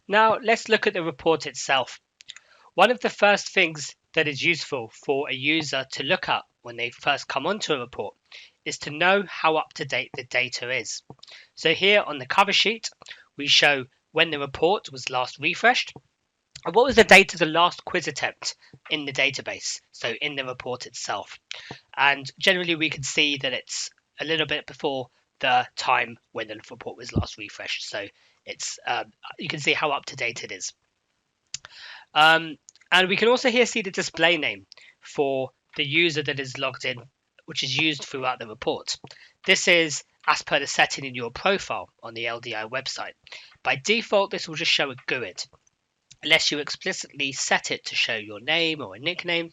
Now let's look at the report itself. One of the first things that is useful for a user to look at when they first come onto a report is to know how up to date the data is. So here on the cover sheet, we show when the report was last refreshed and what was the date of the last quiz attempt in the database, so in the report itself. And generally we can see that it's a little bit before the time when the report was last refreshed. So it's you can see how up to date it is. And we can also here see the display name for the user that is logged in, which is used throughout the report. This is as per the setting in your profile on the LDI website. By default, this will just show a GUID, unless you explicitly set it to show your name or a nickname.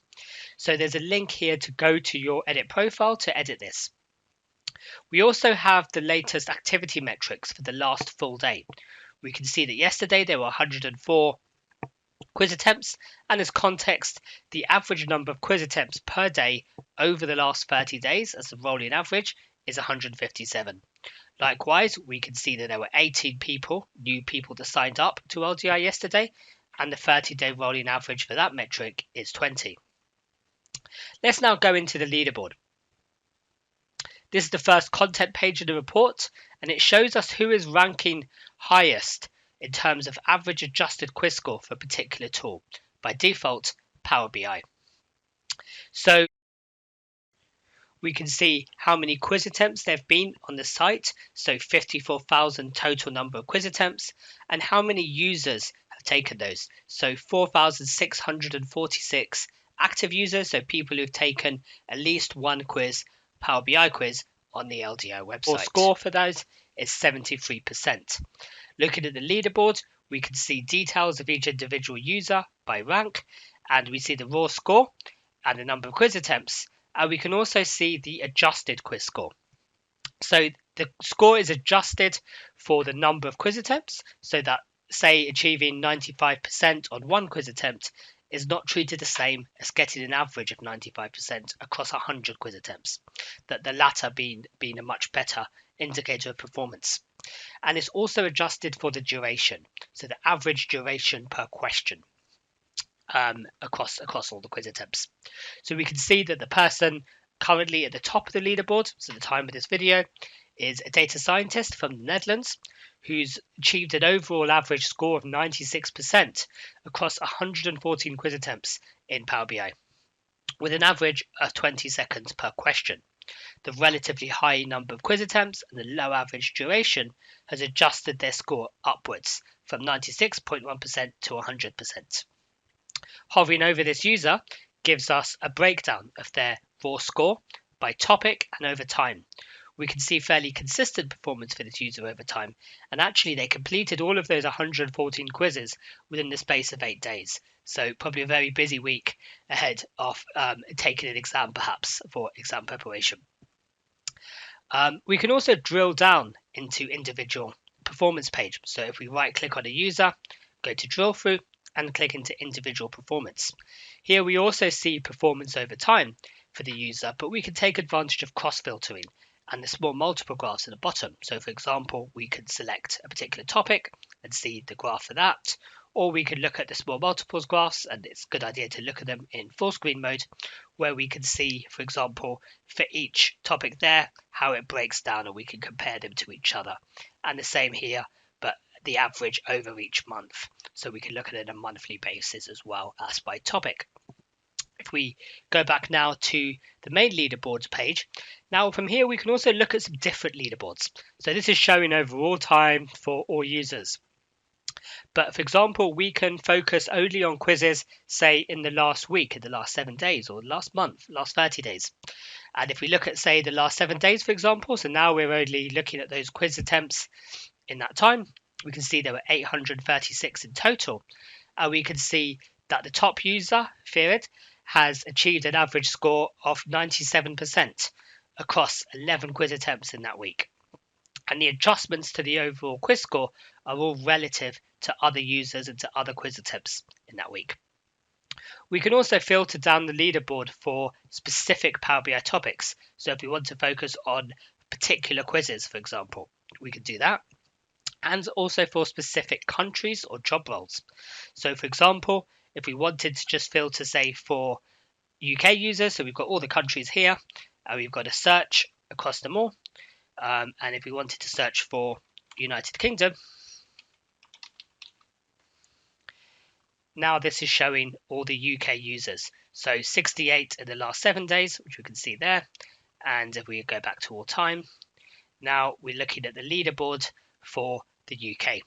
So there's a link here to go to your edit profile to edit this. We also have the latest activity metrics for the last full day. We can see that yesterday there were 104 quiz attempts, and as context, the average number of quiz attempts per day over the last 30 days as a rolling average is 157. Likewise, we can see that there were 18 new people that signed up to LDI yesterday, and the 30-day rolling average for that metric is 20. Let's now go into the leaderboard. This is the first content page of the report, and it shows us who is ranking highest in terms of average adjusted quiz score for a particular tool. By default, Power BI. So we can see how many quiz attempts there have been on the site, so 54,000 total number of quiz attempts, and how many users have taken those, so 4,646 active users, so people who've taken at least one quiz, Power BI quiz, on the LDI website. The score for those is 73%. Looking at the leaderboard, we can see details of each individual user by rank, and we see the raw score and the number of quiz attempts. And we can also see the adjusted quiz score. So the score is adjusted for the number of quiz attempts, so that, say, achieving 95% on one quiz attempt is not treated the same as getting an average of 95% across 100 quiz attempts, that the latter being a much better indicator of performance. And it's also adjusted for the duration, so the average duration per question across all the quiz attempts. So we can see that the person currently at the top of the leaderboard, so the time of this video, is a data scientist from the Netherlands who's achieved an overall average score of 96% across 114 quiz attempts in Power BI, with an average of 20 seconds per question. The relatively high number of quiz attempts and the low average duration has adjusted their score upwards from 96.1% to 100%. Hovering over this user gives us a breakdown of their raw score by topic and over time. We can see fairly consistent performance for this user over time, and actually they completed all of those 114 quizzes within the space of 8 days. So probably a very busy week ahead of taking an exam, perhaps, for exam preparation. We can also drill down into individual performance page. So if we right click on a user, go to drill through and click into individual performance. Here we also see performance over time for the user, but we can take advantage of cross filtering and the small multiple graphs at the bottom. So for example, we could select a particular topic and see the graph for that, or we could look at the small multiples graphs, and it's a good idea to look at them in full screen mode, where we can see, for example, for each topic there, how it breaks down, and we can compare them to each other. And the same here, but the average over each month. So we can look at it on a monthly basis as well as by topic. If we go back now to the main leaderboards page, now from here we can also look at some different leaderboards. So this is showing overall time for all users. But for example, we can focus only on quizzes, say in the last week, in the last 7 days, or last month, last 30 days. And if we look at, say, the last 7 days, for example, so now we're only looking at those quiz attempts in that time, we can see there were 836 in total. And we can see that the top user, Firid, has achieved an average score of 97% across 11 quiz attempts in that week. And the adjustments to the overall quiz score are all relative to other users and to other quiz attempts in that week. We can also filter down the leaderboard for specific Power BI topics. So if we want to focus on particular quizzes, for example, we can do that. and also for specific countries or job roles. So for example, if we wanted to just filter, say, for UK users, so we've got all the countries here, and we've got a search across them all. And if we wanted to search for United Kingdom, now this is showing all the UK users. So 68 in the last 7 days, which we can see there. And if we go back to all time, now we're looking at the leaderboard for the UK.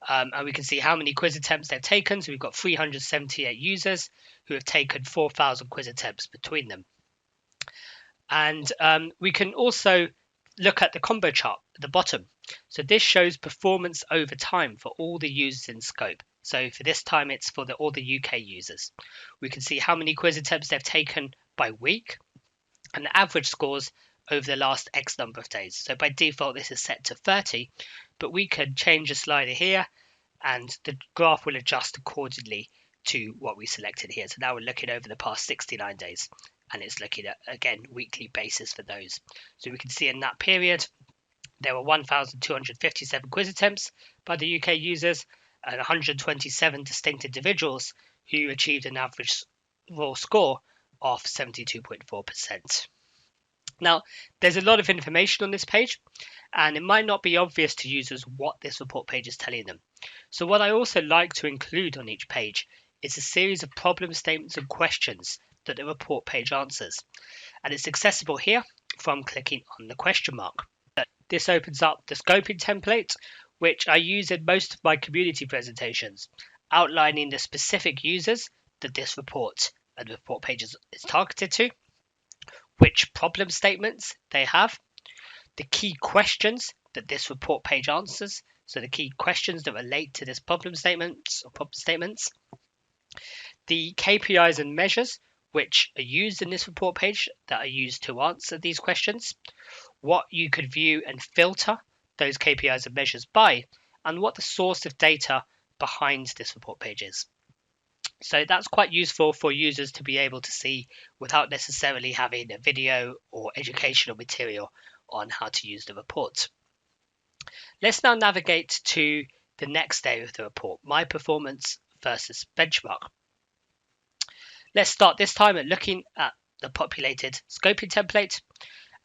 And we can see how many quiz attempts they've taken. So we've got 378 users who have taken 4,000 quiz attempts between them. And we can also look at the combo chart at the bottom. So this shows performance over time for all the users in scope. So for this time, it's for all the UK users. We can see how many quiz attempts they've taken by week and the average scores over the last X number of days. So by default, this is set to 30, but we can change the slider here and the graph will adjust accordingly to what we selected here. So now we're looking over the past 69 days and it's looking at, again, weekly basis for those. So we can see in that period, there were 1,257 quiz attempts by the UK users and 127 distinct individuals who achieved an average raw score of 72.4%. Now, there's a lot of information on this page, and it might not be obvious to users what this report page is telling them. So what I also like to include on each page is a series of problem statements and questions that the report page answers. And it's accessible here from clicking on the question mark. This opens up the scoping template, which I use in most of my community presentations, outlining the specific users that this report and the report page is targeted to, which problem statements they have, the key questions that this report page answers, so the key questions that relate to this problem statements, the KPIs and measures which are used in this report page that are used to answer these questions, what you could view and filter those KPIs and measures by, and what the source of data behind this report page is. So that's quite useful for users to be able to see without necessarily having a video or educational material on how to use the report. Let's now navigate to the next area of the report, my performance versus benchmark. Let's start this time at looking at the populated scoping template.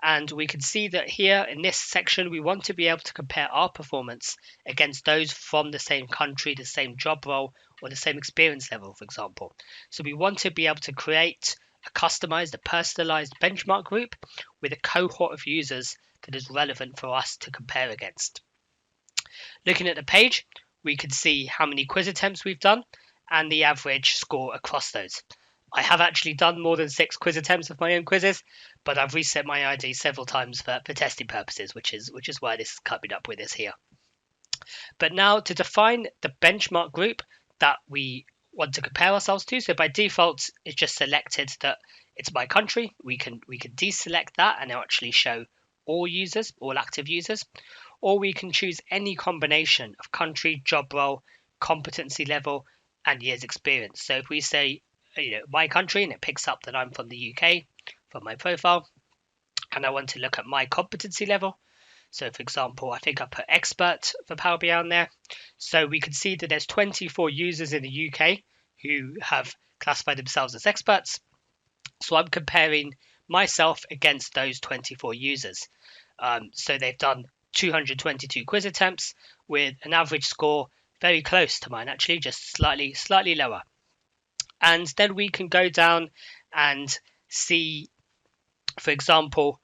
And we can see that here in this section, we want to be able to compare our performance against those from the same country, the same job role, or the same experience level, for example. So we want to be able to create a customized, a personalized benchmark group with a cohort of users that is relevant for us to compare against. Looking at the page, we can see how many quiz attempts we've done and the average score across those. I have actually done more than 6 quiz attempts of my own quizzes, but I've reset my ID several times for testing purposes, which is why this is coming up with this here. But now to define the benchmark group that we want to compare ourselves to, so by default it's just selected that it's my country. We can deselect that and it'll actually show all users, all active users, or we can choose any combination of country, job role, competency level, and years experience. So if we say my country and it picks up that I'm from the UK from my profile, and I want to look at my competency level. So for example, I think I put expert for Power BI on there. So we can see that there's 24 users in the UK who have classified themselves as experts. So I'm comparing myself against those 24 users. So they've done 222 quiz attempts with an average score very close to mine, actually just slightly lower. And then we can go down and see, for example,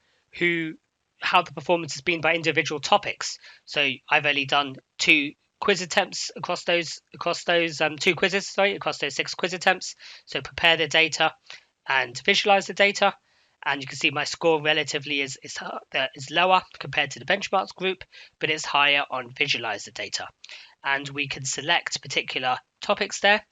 how the performance has been by individual topics. So I've only done 2 quiz attempts across those 6 quiz attempts. So prepare the data and visualize the data. And you can see my score relatively is lower compared to the benchmarks group, but it's higher on visualize the data. And we can select particular topics there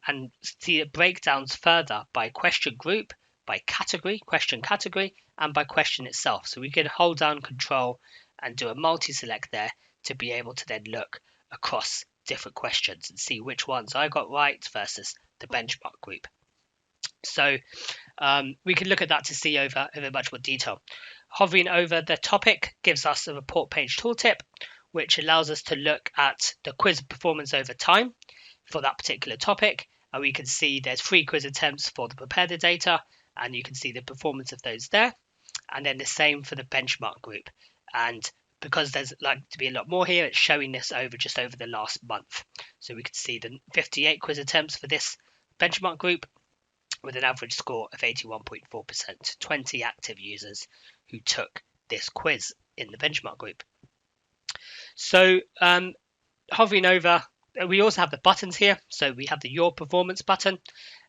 and see the breakdowns further by question group, by category, question category, and by question itself. So we can hold down control and do a multi-select there to be able to then look across different questions and see which ones I got right versus the benchmark group. So we can look at that to see over much more detail. Hovering over the topic gives us a report page tooltip which allows us to look at the quiz performance over time for that particular topic. And we can see there's 3 quiz attempts for the prepare the data, and you can see the performance of those there. And then the same for the benchmark group. And because there's like to be a lot more here, it's showing this just over the last month. So we can see the 58 quiz attempts for this benchmark group with an average score of 81.4%, 20 active users who took this quiz in the benchmark group. So hovering over, we also have the buttons here. So we have the Your Performance button,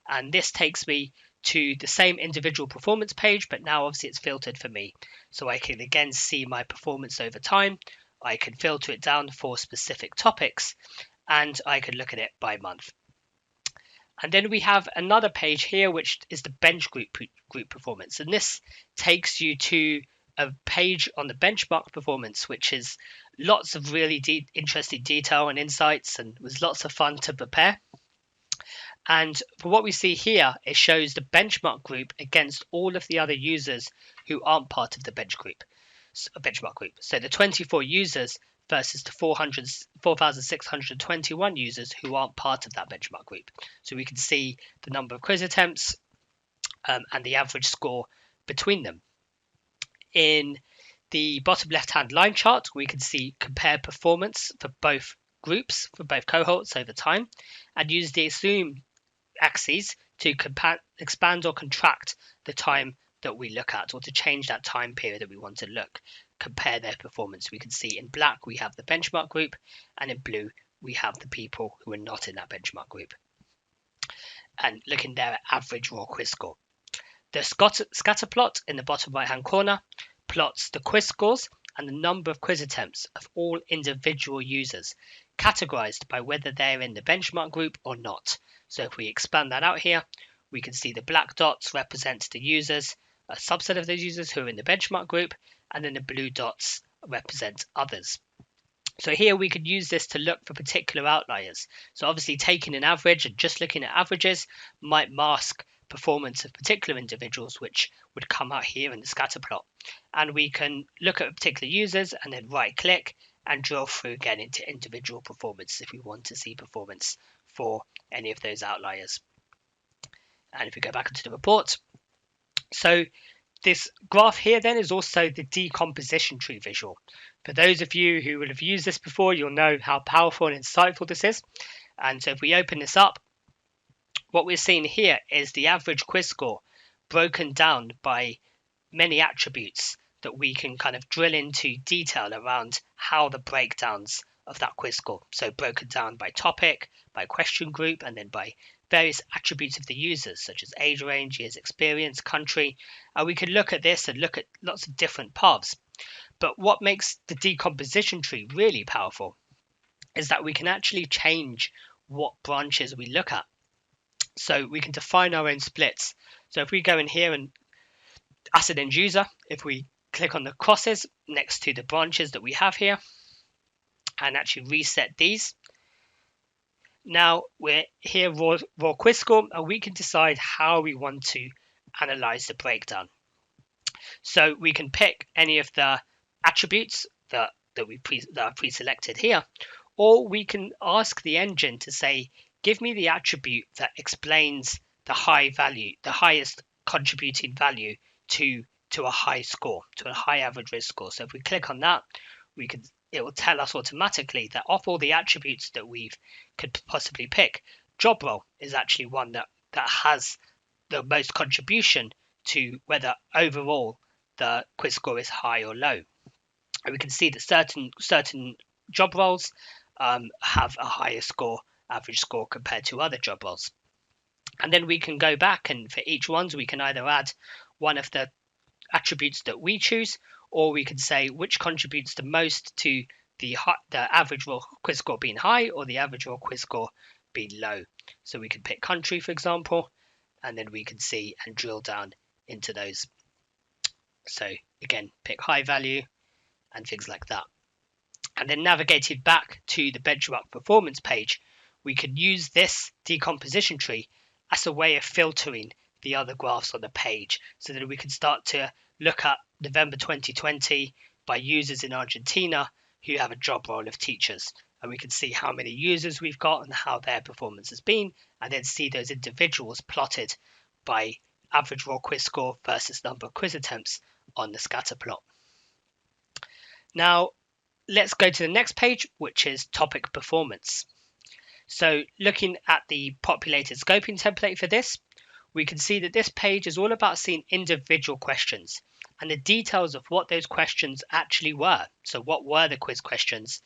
and this takes me to the same individual performance page, but now obviously it's filtered for me. So I can again see my performance over time. I can filter it down for specific topics, and I can look at it by month. And then we have another page here, which is the bench group performance. And this takes you to a page on the benchmark performance, which is lots of really interesting detail and insights, and was lots of fun to prepare. And for what we see here, it shows the benchmark group against all of the other users who aren't part of the benchmark group. So the 24 users versus the 4,621 users who aren't part of that benchmark group. So we can see the number of quiz attempts and the average score between them. In the bottom left-hand line chart, we can see compare performance for both groups, for both cohorts over time, and use the assume axes to expand or contract the time that we look at, or to change that time period that we want to compare their performance. We can see in black we have the benchmark group, and in blue we have the people who are not in that benchmark group. And looking there at average raw quiz score. The scatter plot in the bottom right hand corner plots the quiz scores and the number of quiz attempts of all individual users, categorized by whether they're in the benchmark group or not. So if we expand that out here, we can see the black dots represent the users, a subset of those users who are in the benchmark group, and then the blue dots represent others. So here we could use this to look for particular outliers. So obviously taking an average and just looking at averages might mask performance of particular individuals, which would come out here in the scatter plot. And we can look at particular users and then right click and drill through again into individual performance if we want to see performance for any of those outliers. And if we go back into the report, so this graph here then is also the decomposition tree visual. For those of you who will have used this before, you'll know how powerful and insightful this is. And so if we open this up, what we're seeing here is the average quiz score broken down by many attributes that we can kind of drill into detail around how the breakdowns of that quiz score. So broken down by topic, by question group, and then by various attributes of the users, such as age range, years experience, country. And we can look at this and look at lots of different paths. But what makes the decomposition tree really powerful is that we can actually change what branches we look at. So we can define our own splits. So if we go in here and as an end user, if we click on the crosses next to the branches that we have here and actually reset these, now we're here raw quiz score, and we can decide how we want to analyze the breakdown. So we can pick any of the attributes that are pre-selected here, or we can ask the engine to say, give me the attribute that explains the highest contributing value to a high score, to a high average risk score. So if we click on that, it will tell us automatically that of all the attributes that we could possibly pick, job role is actually one that has the most contribution to whether overall the quiz score is high or low. And we can see that certain job roles have a higher average score compared to other job roles. And then we can go back, and for each one we can either add one of the attributes that we choose, or we can say which contributes the most to the average raw quiz score being high or the average raw quiz score being low. So we can pick country, for example, and then we can see and drill down into those. So again, pick high value and things like that. And then navigating back to the benchmark performance page, we can use this decomposition tree as a way of filtering the other graphs on the page, so that we can start to look at November 2020 by users in Argentina who have a job role of teachers. And we can see how many users we've got and how their performance has been, and then see those individuals plotted by average raw quiz score versus number of quiz attempts on the scatter plot. Now, let's go to the next page, which is topic performance. So looking at the populated scoping template for this, we can see that this page is all about seeing individual questions and the details of what those questions actually were. So what were the quiz questions,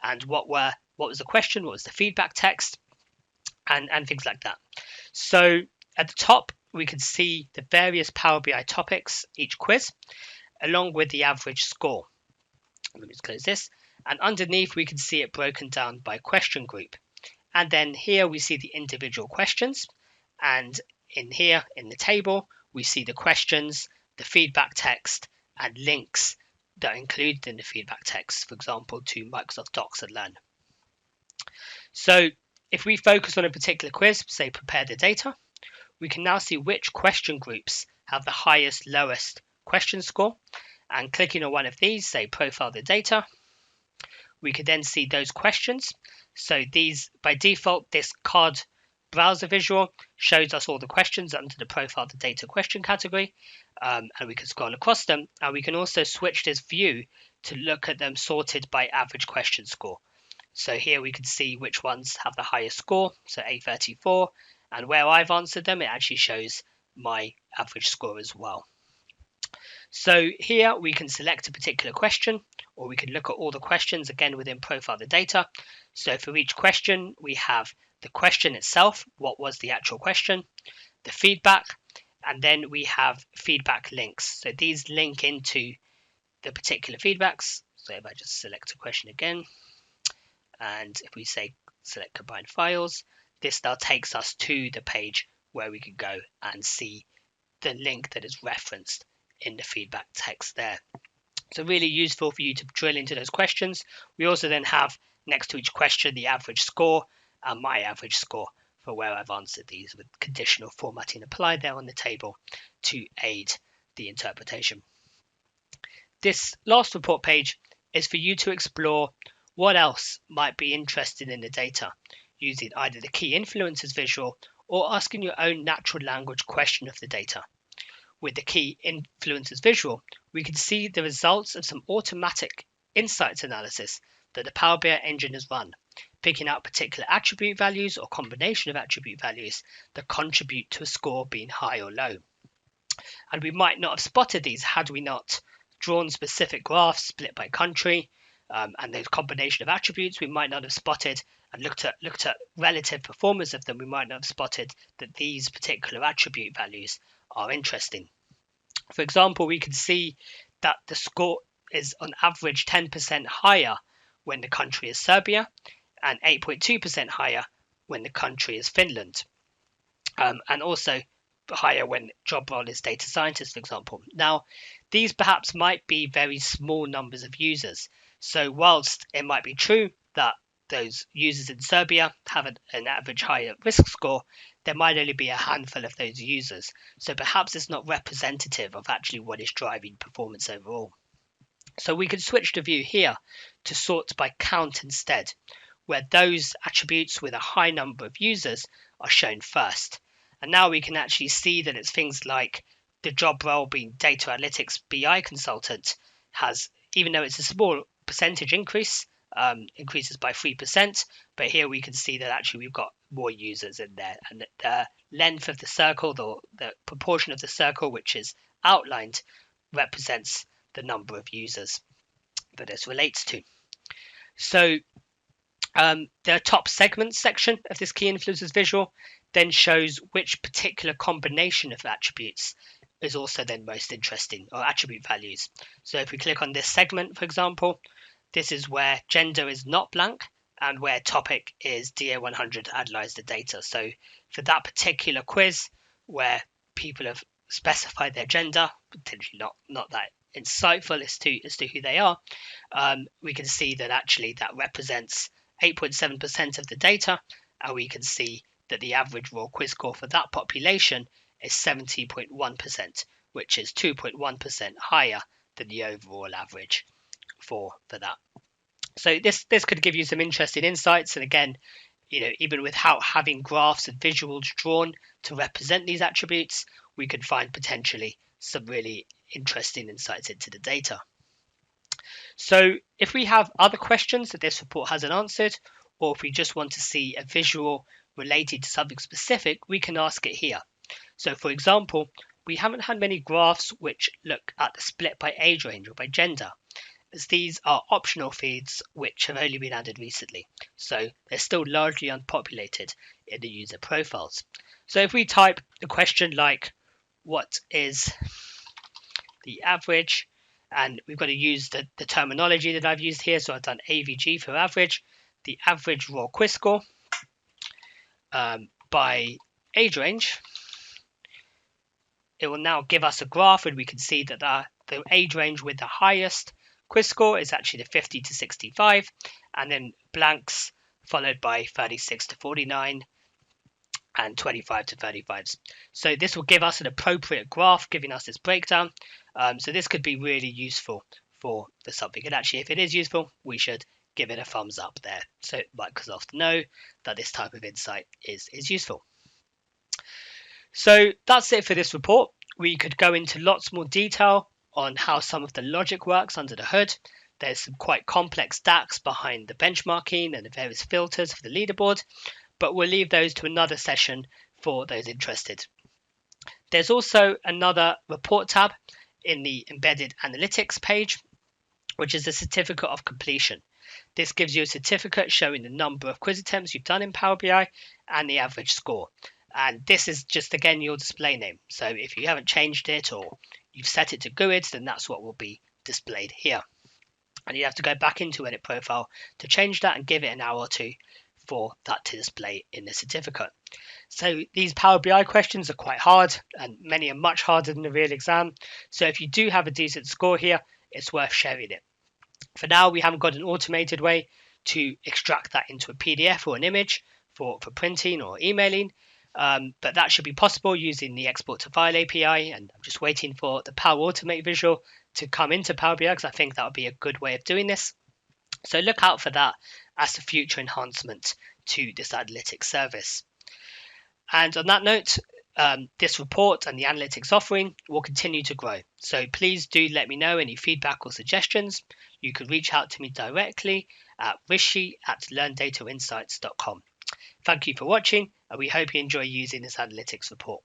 and what was the question, what was the feedback text, and things like that. So at the top, we can see the various Power BI topics, each quiz, along with the average score. Let me just close this. And underneath, we can see it broken down by question group. And then here we see the individual questions. And in here, in the table, we see the questions, the feedback text, and links that are included in the feedback text, for example, to Microsoft Docs and Learn. So if we focus on a particular quiz, say prepare the data, we can now see which question groups have the highest, lowest question score. And clicking on one of these, say profile the data, we could then see those questions. So these, by default, this card browser visual shows us all the questions under the profile the data question category, and we can scroll across them, and we can also switch this view to look at them sorted by average question score. So here we can see which ones have the highest score, so A34, and where I've answered them, it actually shows my average score as well. So here we can select a particular question, or we can look at all the questions again within profile the data. So for each question, we have the question itself, what was the actual question, the feedback, and then we have feedback links. So these link into the particular feedbacks. So if I just select a question again, and if we say select combine files, this now takes us to the page where we can go and see the link that is referenced in the feedback text there. So really useful for you to drill into those questions. We also then have next to each question the average score and my average score for where I've answered these, with conditional formatting applied there on the table to aid the interpretation. This last report page is for you to explore what else might be interesting in the data, using either the key influencers visual or asking your own natural language question of the data. With the key influencers visual, we can see the results of some automatic insights analysis that the Power BI engine has run, picking out particular attribute values or combination of attribute values that contribute to a score being high or low. And we might not have spotted these had we not drawn specific graphs split by country, and those combination of attributes we might not have spotted, and looked at relative performance of them, we might not have spotted that these particular attribute values are interesting. For example, we can see that the score is on average 10% higher when the country is Serbia, and 8.2% higher when the country is Finland, and also higher when job role is data scientist, for example. Now, these perhaps might be very small numbers of users. So whilst it might be true that those users in Serbia have an average higher risk score, there might only be a handful of those users. So perhaps it's not representative of actually what is driving performance overall. So we can switch the view here to sort by count instead, where those attributes with a high number of users are shown first. And now we can actually see that it's things like the job role being data analytics BI consultant has, even though it's a small percentage increase, increases by 3%, but here we can see that actually we've got more users in there, and the length of the circle, the proportion of the circle which is outlined, represents the number of users that this relates to. So the top segments section of this key influencers visual then shows which particular combination of attributes is also then most interesting, or attribute values. So if we click on this segment, for example, this is where gender is not blank and where topic is DA100 analyze the data. So for that particular quiz where people have specified their gender, potentially not that insightful as to who they are, we can see that actually that represents 8.7% of the data, and we can see that the average raw quiz score for that population is 70.1%, which is 2.1% higher than the overall average for that. So this could give you some interesting insights. And again, even without having graphs and visuals drawn to represent these attributes, we can find potentially some really interesting insights into the data. So if we have other questions that this report hasn't answered, or if we just want to see a visual related to something specific, we can ask it here. So for example, we haven't had many graphs which look at the split by age range or by gender, as these are optional feeds which have only been added recently. So they're still largely unpopulated in the user profiles. So if we type a question like, what is the average? And we've got to use the terminology that I've used here. So I've done AVG for average, the average raw quiz score by age range. It will now give us a graph, and we can see that the age range with the highest quiz score is actually the 50 to 65, and then blanks followed by 36 to 49 and 25 to 35. So this will give us an appropriate graph, giving us this breakdown. So this could be really useful for the something. And actually, if it is useful, we should give it a thumbs up there, so Microsoft know that this type of insight is useful. So that's it for this report. We could go into lots more detail on how some of the logic works under the hood. There's some quite complex stacks behind the benchmarking and the various filters for the leaderboard, but we'll leave those to another session for those interested. There's also another report tab in the embedded analytics page, which is the certificate of completion. This gives you a certificate showing the number of quiz attempts you've done in Power BI and the average score. And this is just, again, your display name. So if you haven't changed it or you've set it to GUID, then that's what will be displayed here. And you have to go back into Edit Profile to change that and give it an hour or two for that to display in the certificate. So these Power BI questions are quite hard, and many are much harder than the real exam. So if you do have a decent score here, it's worth sharing it. For now, we haven't got an automated way to extract that into a PDF or an image for printing or emailing. But that should be possible using the export to file API, and I'm just waiting for the Power Automate visual to come into Power BI, because I think that would be a good way of doing this. So look out for that as a future enhancement to this analytics service. And on that note, this report and the analytics offering will continue to grow. So please do let me know any feedback or suggestions. You can reach out to me directly at rishi@learndatainsights.com. Thank you for watching, and we hope you enjoy using this analytics report.